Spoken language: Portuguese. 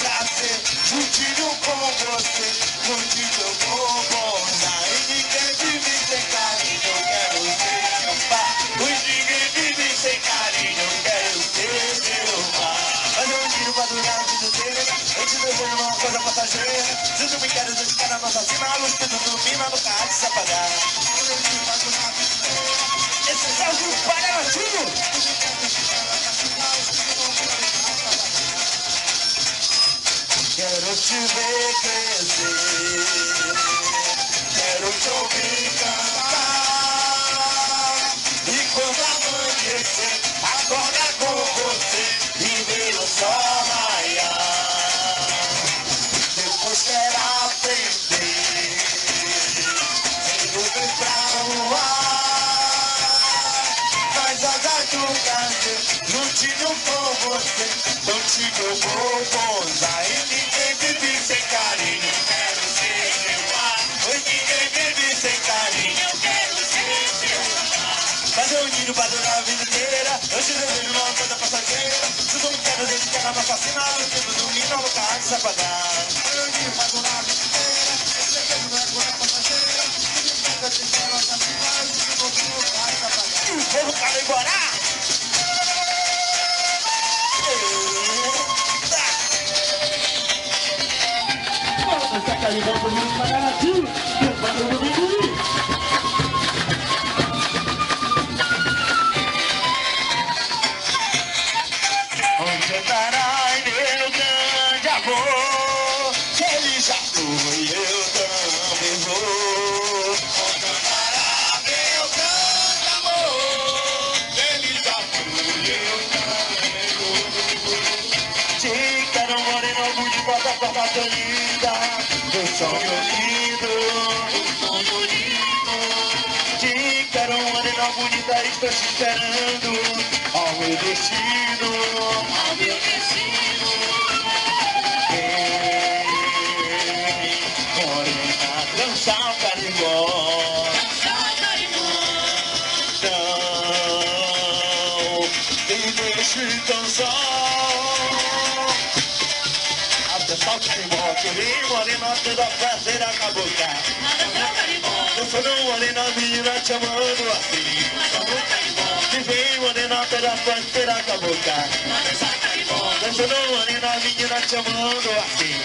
prazer, juntinho com você, juntinho com você. E ninguém vive sem carinho, quero ser seu pai. Ninguém vive sem carinho, quero ser seu pai. Fazer um tiro pra durar a vida inteira, eu te desejo uma coisa passageira. Se tu me queres, eu te quero assassina, a luz que tu domina nunca há de se apagar. Esse é o grupo Palhacinho. Quero te ver crescer, quero te ouvir cantar. E quando amanhecer, acordar com você e ver o sol raiar. Depois quero aprender, sem nuvens pra voar. Mas asas do prazer, juntinho com você, contigo eu vou pousar. E ninguém vive sem carinho, quero ser seu pai. Pois ninguém vive sem carinho, eu quero ser seu pai. Fazer um ninho pra durar a vida inteira, eu te desejo uma coisa passageira. Se tu me queres, eu te quero assassinar, o tempo do ninho nunca há de se apagar. Fazer um ninho pra durar a vida inteira, eu te desejo uma coisa passageira. Se tu me queres, eu te quero assassinar, o tempo do ninho nunca há de se apagar. E o povo quer ir embora! Essa carimba do mundo Palhacinho, levando no Biguri. Onde estará meu grande amor? Se ele já foi, eu também vou. Onde estará meu grande amor? Se ele já foi, eu também vou. Te quero moreno, de volta pra casa linda. Meu sonho lindo, te quero morena bonita, estou te esperando. Ao meu destino, vem, morena, dançar o carimbó. Não me deixe dançar. Dançar o carimbó, que vem morena, toda prazer acabou, tá? Dançando morena, menina te amando assim. Que vem morena, toda prazer acabou, tá? Dançando morena, menina te amando assim.